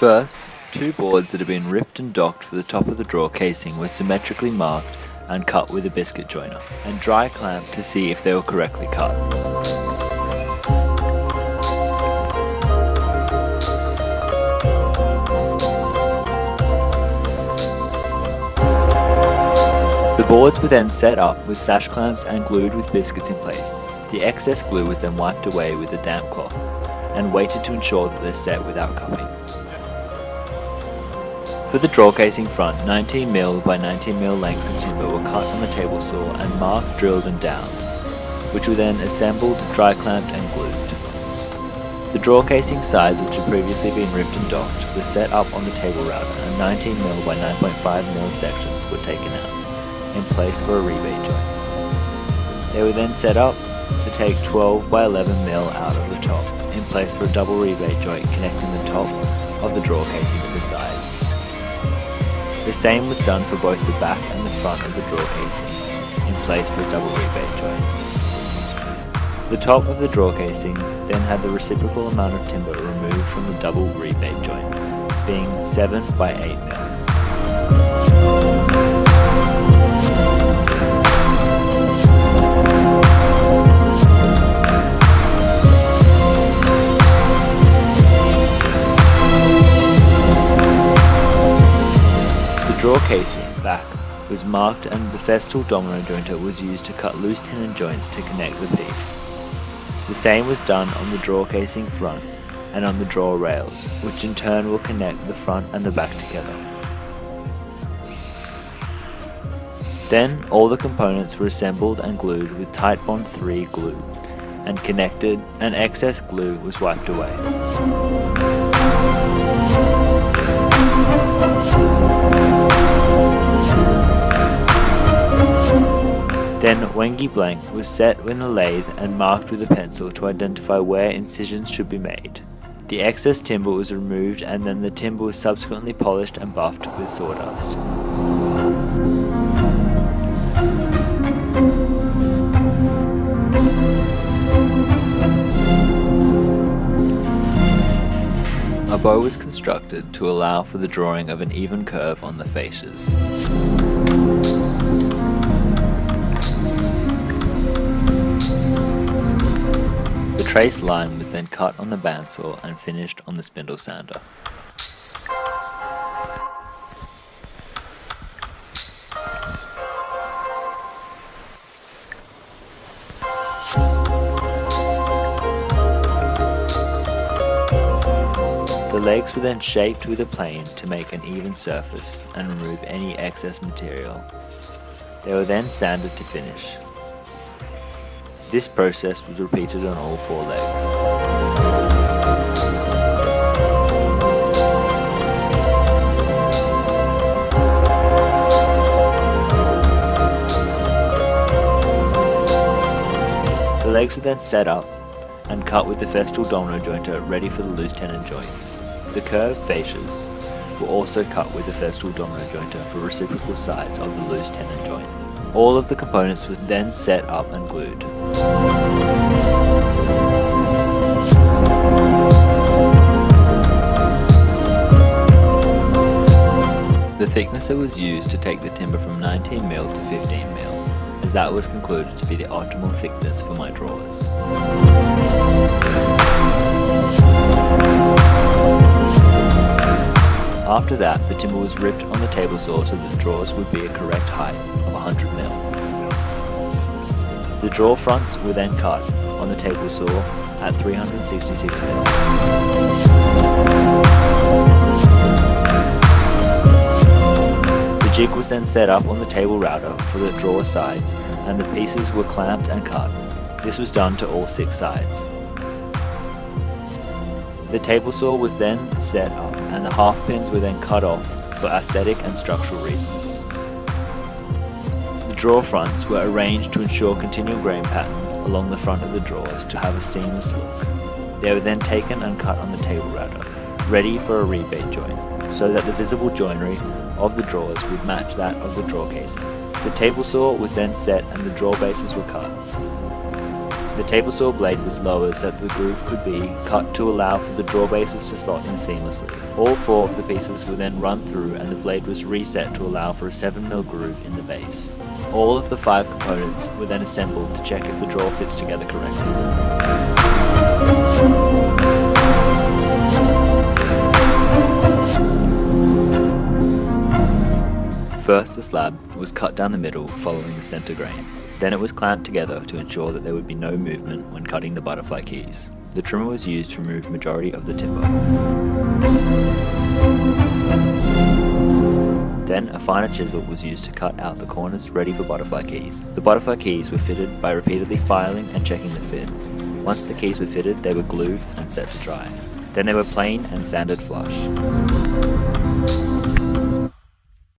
First, two boards that had been ripped and docked for the top of the drawer casing were symmetrically marked and cut with a biscuit joiner, and dry clamped to see if they were correctly cut. The boards were then set up with sash clamps and glued with biscuits in place. The excess glue was then wiped away with a damp cloth and weighted to ensure that they're set without cupping. For the drawer casing front, 19mm by 19mm lengths of timber were cut on the table saw and marked, drilled and downed, which were then assembled, dry clamped and glued. The drawer casing sides, which had previously been ripped and docked, were set up on the table router and 19mm by 9.5mm sections were taken out, in place for a rebate joint. They were then set up to take 12 by 11mm out of the top, in place for a double rebate joint connecting the top of the drawer casing to the sides. The same was done for both the back and the front of the drawer casing, in place for a double rebate joint. The top of the drawer casing then had the reciprocal amount of timber removed from the double rebate joint, being 7 by 8mm. The drawer casing back was marked and the Festool domino jointer was used to cut loose tenon joints to connect the piece. The same was done on the drawer casing front and on the drawer rails, which in turn will connect the front and the back together. Then all the components were assembled and glued with Titebond 3 glue and connected, and excess glue was wiped away. Then Wengi blank was set in a lathe and marked with a pencil to identify where incisions should be made. The excess timber was removed and then the timber was subsequently polished and buffed with sawdust. A bow was constructed to allow for the drawing of an even curve on the fascias. The traced line was then cut on the bandsaw and finished on the spindle sander. The legs were then shaped with a plane to make an even surface and remove any excess material. They were then sanded to finish. This process was repeated on all four legs. The legs were then set up and cut with the Festool domino jointer ready for the loose tenon joints. The curved fascias were also cut with the Festool domino jointer for reciprocal sides of the loose tenon joint. All of the components were then set up and glued. The thicknesser was used to take the timber from 19mm to 15mm, as that was concluded to be the optimal thickness for my drawers. After that, the timber was ripped on the table saw so that the drawers would be a correct height of 100mm. The drawer fronts were then cut on the table saw at 366mm. The jig was then set up on the table router for the drawer sides and the pieces were clamped and cut. This was done to all 6 sides. The table saw was then set up and the half pins were then cut off for aesthetic and structural reasons. The drawer fronts were arranged to ensure continual grain pattern along the front of the drawers to have a seamless look. They were then taken and cut on the table router, ready for a rebate joint, so that the visible joinery of the drawers would match that of the drawer casing. The table saw was then set and the drawer bases were cut. The table saw blade was lowered so that the groove could be cut to allow for the draw bases to slot in seamlessly. All 4 of the pieces were then run through and the blade was reset to allow for a 7mm groove in the base. All of the 5 components were then assembled to check if the draw fits together correctly. First, the slab was cut down the middle following the center grain. Then it was clamped together to ensure that there would be no movement when cutting the butterfly keys. The trimmer was used to remove majority of the timber. Then a finer chisel was used to cut out the corners ready for butterfly keys. The butterfly keys were fitted by repeatedly filing and checking the fit. Once the keys were fitted, they were glued and set to dry. Then they were planed and sanded flush.